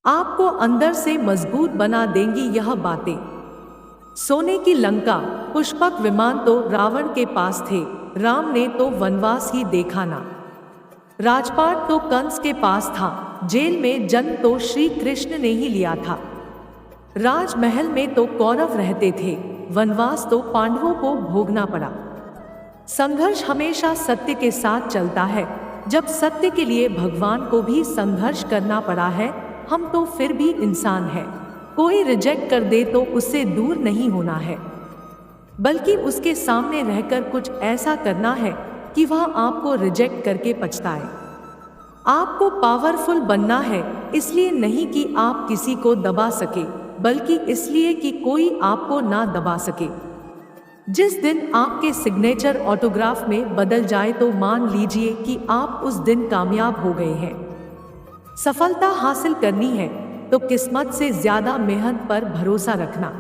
आपको अंदर से मजबूत बना देंगी यह बातें। सोने की लंका, पुष्पक विमान तो रावण के पास थे, राम ने तो वनवास ही देखा ना। राजपाट तो कंस के पास था, जेल में जन्म तो श्री कृष्ण ने ही लिया था। राजमहल में तो कौरव रहते थे, वनवास तो पांडवों को भोगना पड़ा। संघर्ष हमेशा सत्य के साथ चलता है। जब सत्य के लिए भगवान को भी संघर्ष करना पड़ा है, हम तो फिर भी इंसान हैं। कोई रिजेक्ट कर दे तो उससे दूर नहीं होना है, बल्कि उसके सामने रहकर कुछ ऐसा करना है कि वह आपको रिजेक्ट करके पछताए। आपको पावरफुल बनना है, इसलिए नहीं कि आप किसी को दबा सके, बल्कि इसलिए कि कोई आपको ना दबा सके। जिस दिन आपके सिग्नेचर ऑटोग्राफ में बदल जाए तो मान लीजिए कि आप उस दिन कामयाब हो गए हैं। सफलता हासिल करनी है तो किस्मत से ज्यादा मेहनत पर भरोसा रखना।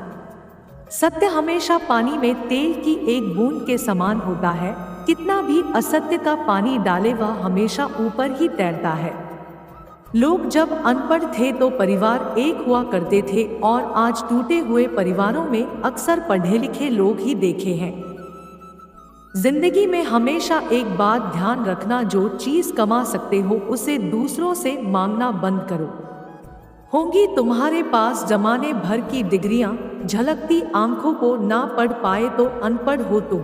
सत्य हमेशा पानी में तेल की एक बूंद के समान होता है। कितना भी असत्य का पानी डाले वह हमेशा ऊपर ही तैरता है। लोग जब अनपढ़ थे तो परिवार एक हुआ करते थे, और आज टूटे हुए परिवारों में अक्सर पढ़े लिखे लोग ही देखे हैं। जिंदगी में हमेशा एक बात ध्यान रखना, जो चीज कमा सकते हो उसे दूसरों से मांगना बंद करो। होंगी तुम्हारे पास जमाने भर की डिग्रियां, झलकती आंखों को ना पढ़ पाए तो अनपढ़ हो तुम।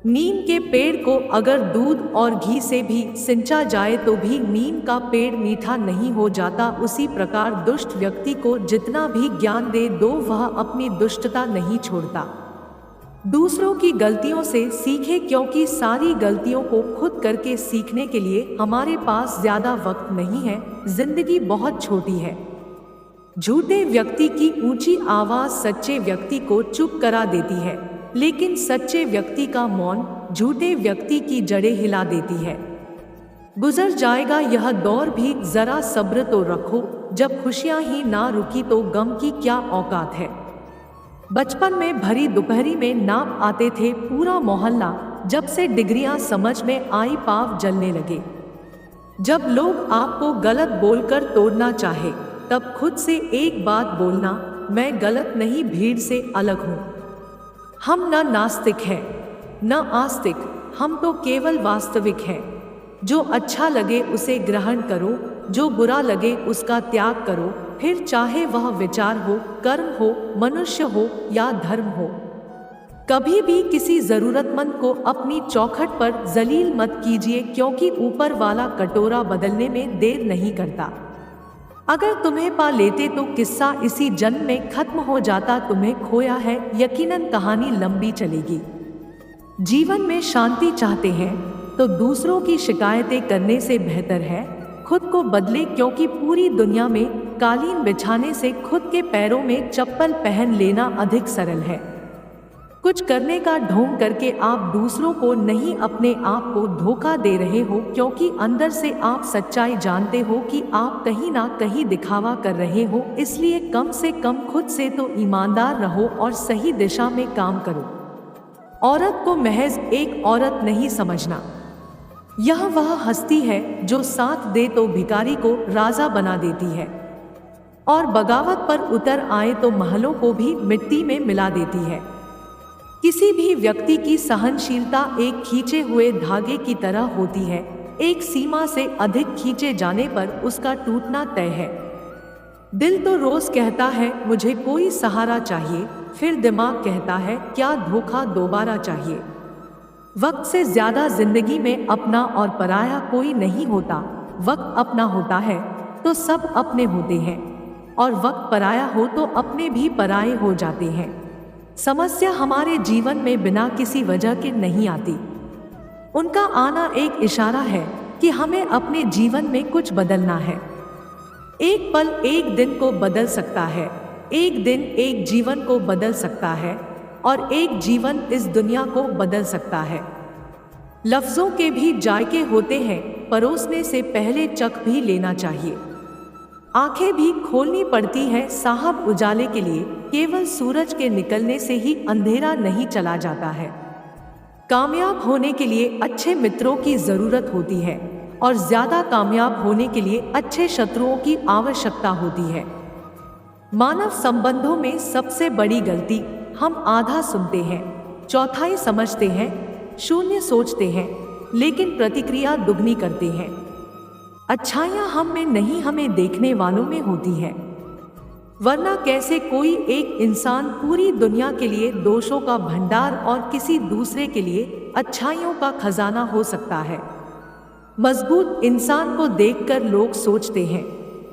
नीम के पेड़ को अगर दूध और घी से भी सिंचा जाए तो भी नीम का पेड़ मीठा नहीं हो जाता। उसी प्रकार दुष्ट व्यक्ति को जितना भी ज्ञान दे दो, वह अपनी दुष्टता नहीं छोड़ता। दूसरों की गलतियों से सीखे, क्योंकि सारी गलतियों को खुद करके सीखने के लिए हमारे पास ज्यादा वक्त नहीं है। जिंदगी बहुत छोटी है। झूठे व्यक्ति की ऊंची आवाज सच्चे व्यक्ति को चुप करा देती है, लेकिन सच्चे व्यक्ति का मौन झूठे व्यक्ति की जड़ें हिला देती है। गुजर जाएगा यह दौर भी, जरा सब्र तो रखो। जब खुशियां ही ना रुकी तो गम की क्या औकात है। बचपन में भरी दोपहरी में नाप आते थे पूरा मोहल्ला, जब से डिग्रियां समझ में आई पांव जलने लगे। जब लोग आपको गलत बोलकर तोड़ना चाहे, तब खुद से एक बात बोलना, मैं गलत नहीं, भीड़ से अलग हूं। हम न नास्तिक हैं न आस्तिक, हम तो केवल वास्तविक हैं। जो अच्छा लगे उसे ग्रहण करो, जो बुरा लगे उसका त्याग करो, फिर चाहे वह विचार हो, कर्म हो, मनुष्य हो या धर्म हो। कभी भी किसी जरूरतमंद को अपनी चौखट पर जलील मत कीजिए, क्योंकि ऊपर वाला कटोरा बदलने में देर नहीं करता। अगर तुम्हें पा लेते तो किस्सा इसी जन्म में खत्म हो जाता। तुम्हें खोया है, यकीनन कहानी लंबी चलेगी। जीवन में शांति चाहते हैं तो दूसरों की शिकायतें करने से बेहतर है खुद को बदले, क्योंकि पूरी दुनिया में कालीन बिछाने से खुद के पैरों में चप्पल पहन लेना अधिक सरल है। कुछ करने का ढोंग करके आप दूसरों को नहीं, अपने आप को धोखा दे रहे हो, क्योंकि अंदर से आप सच्चाई जानते हो कि आप कहीं ना कहीं दिखावा कर रहे हो। इसलिए कम से कम खुद से तो ईमानदार रहो और सही दिशा में काम करो। औरत को महज एक औरत नहीं समझना। यह वह हस्ती है जो साथ दे तो भिखारी को राजा बना देती है, और बगावत पर उतर आए तो महलों को भी मिट्टी में मिला देती है। किसी भी व्यक्ति की सहनशीलता एक खींचे हुए धागे की तरह होती है। एक सीमा से अधिक खींचे जाने पर उसका टूटना तय है। दिल तो रोज कहता है मुझे कोई सहारा चाहिए, फिर दिमाग कहता है क्या धोखा दोबारा चाहिए। वक्त से ज्यादा जिंदगी में अपना और पराया कोई नहीं होता। वक्त अपना होता है तो सब अपने होते हैं, और वक्त पराया हो तो अपने भी पराये हो जाते हैं। समस्या हमारे जीवन में बिना किसी वजह के नहीं आती। उनका आना एक इशारा है कि हमें अपने जीवन में कुछ बदलना है। एक पल एक दिन को बदल सकता है, एक दिन एक जीवन को बदल सकता है, और एक जीवन इस दुनिया को बदल सकता है। लफ्जों के भी जायके होते हैं, परोसने से पहले चख भी लेना चाहिए। आंखें भी खोलनी पड़ती है साहब उजाले के लिए। केवल सूरज के निकलने से ही अंधेरा नहीं चला जाता है। कामयाब होने के लिए अच्छे मित्रों की जरूरत होती है, और ज्यादा कामयाब होने के लिए अच्छे शत्रुओं की आवश्यकता होती है। मानव संबंधों में सबसे बड़ी गलती, हम आधा सुनते हैं, चौथाई समझते हैं, शून्य सोचते हैं, लेकिन प्रतिक्रिया दुगनी करते हैं। अच्छाइयाँ हम में नहीं, हमें देखने वालों में होती है। वरना कैसे कोई एक इंसान पूरी दुनिया के लिए दोषों का भंडार और किसी दूसरे के लिए अच्छाइयों का खजाना हो सकता है। मजबूत इंसान को देखकर लोग सोचते हैं,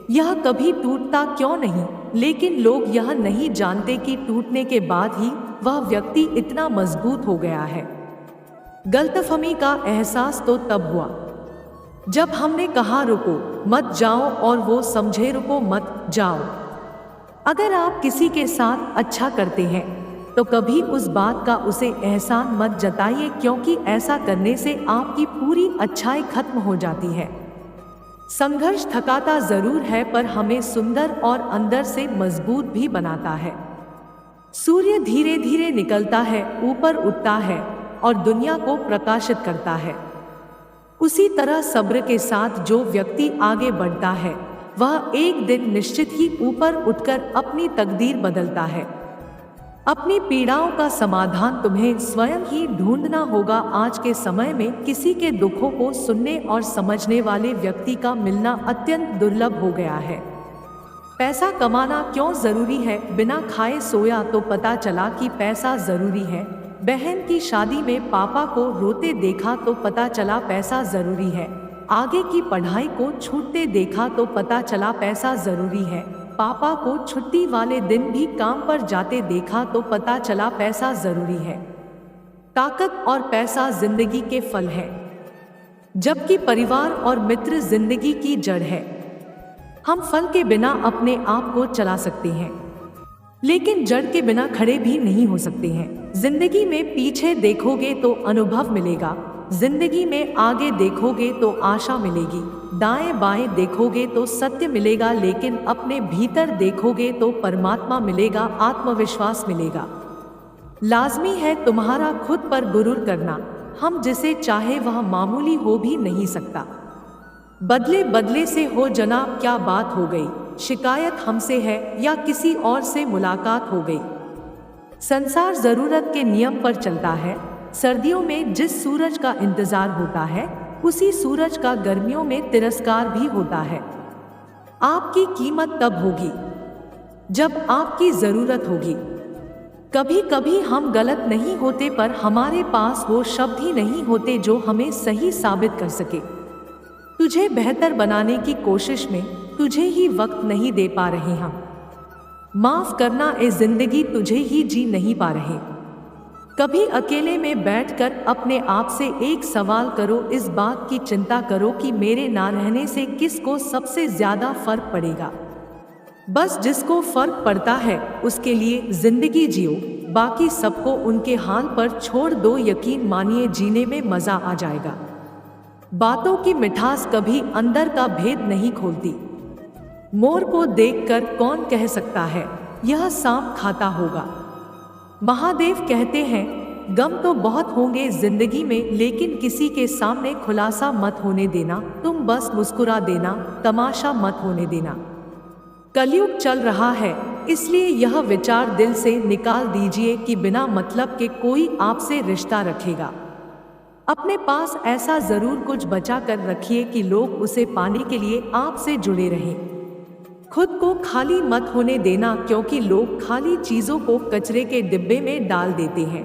यह कभी टूटता क्यों नहीं, लेकिन लोग यह नहीं जानते कि टूटने के बाद ही वह व्यक्ति इतना मजबूत हो गया है। गलतफहमी का एहसास तो तब हुआ जब हमने कहा रुको मत जाओ और वो समझे रुको मत जाओ। अगर आप किसी के साथ अच्छा करते हैं तो कभी उस बात का उसे एहसान मत जताइए, क्योंकि ऐसा करने से आपकी पूरी अच्छाई खत्म हो जाती है। संघर्ष थकाता जरूर है, पर हमें सुंदर और अंदर से मजबूत भी बनाता है। सूर्य धीरे धीरे निकलता है, ऊपर उठता है और दुनिया को प्रकाशित करता है। उसी तरह सब्र के साथ जो व्यक्ति आगे बढ़ता है वह एक दिन निश्चित ही ऊपर उठकर अपनी तकदीर बदलता है। अपनी पीड़ाओं का समाधान तुम्हें स्वयं ही ढूंढना होगा। आज के समय में किसी के दुखों को सुनने और समझने वाले व्यक्ति का मिलना अत्यंत दुर्लभ हो गया है। पैसा कमाना क्यों जरूरी है? बिना खाए सोया तो पता चला कि पैसा जरूरी है। बहन की शादी में पापा को रोते देखा तो पता चला पैसा जरूरी है। आगे की पढ़ाई को छूटते देखा तो पता चला पैसा जरूरी है। पापा को छुट्टी वाले दिन भी काम पर जाते देखा तो पता चला पैसा जरूरी है। ताकत और पैसा जिंदगी के फल है, जबकि परिवार और मित्र जिंदगी की जड़ है। हम फल के बिना अपने आप को चला सकते हैं, लेकिन जड़ के बिना खड़े भी नहीं हो सकते हैं। जिंदगी में पीछे देखोगे तो अनुभव मिलेगा, जिंदगी में आगे देखोगे तो आशा मिलेगी, दाएं बाएं देखोगे तो सत्य मिलेगा, लेकिन अपने भीतर देखोगे तो परमात्मा मिलेगा, आत्मविश्वास मिलेगा। लाजमी है तुम्हारा खुद पर गुरूर करना। हम जिसे चाहे वह मामूली हो भी नहीं सकता। बदले बदले से हो जनाब क्या बात हो गई, शिकायत हमसे है या किसी और से मुलाकात हो गई। संसार जरूरत के नियम पर चलता है। सर्दियों में जिस सूरज का इंतजार होता है उसी सूरज का गर्मियों में तिरस्कार भी होता है। आपकी कीमत तब होगी जब आपकी जरूरत होगी। कभी कभी हम गलत नहीं होते, पर हमारे पास वो शब्द ही नहीं होते जो हमें सही साबित कर सके। तुझे बेहतर बनाने की कोशिश में तुझे ही वक्त नहीं दे पा रहे हम। माफ करना ए जिंदगी तुझे ही जी नहीं पा रहे। कभी अकेले में बैठकर अपने आप से एक सवाल करो, इस बात की चिंता करो कि मेरे ना रहने से किसको सबसे ज्यादा फर्क पड़ेगा। बस जिसको फर्क पड़ता है उसके लिए जिंदगी जियो, बाकी सबको उनके हाल पर छोड़ दो। यकीन मानिए जीने में मजा आ जाएगा। बातों की मिठास कभी अंदर का भेद नहीं खोलती। मोर को देखकर कौन कह सकता है यह सांप खाता होगा। महादेव कहते हैं गम तो बहुत होंगे जिंदगी में, लेकिन किसी के सामने खुलासा मत होने देना। तुम बस मुस्कुरा देना, तमाशा मत होने देना। कलयुग चल रहा है, इसलिए यह विचार दिल से निकाल दीजिए कि बिना मतलब के कोई आपसे रिश्ता रखेगा। अपने पास ऐसा जरूर कुछ बचा कर रखिए कि लोग उसे पाने के लिए आपसे जुड़े रहें। खुद को खाली मत होने देना, क्योंकि लोग खाली चीजों को कचरे के डिब्बे में डाल देते हैं।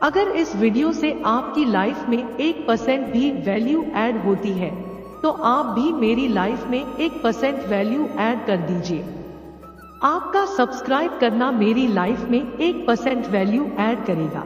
अगर इस वीडियो से आपकी लाइफ में 1% भी वैल्यू ऐड होती है तो आप भी मेरी लाइफ में 1% वैल्यू ऐड कर दीजिए। आपका सब्सक्राइब करना मेरी लाइफ में 1% वैल्यू ऐड करेगा।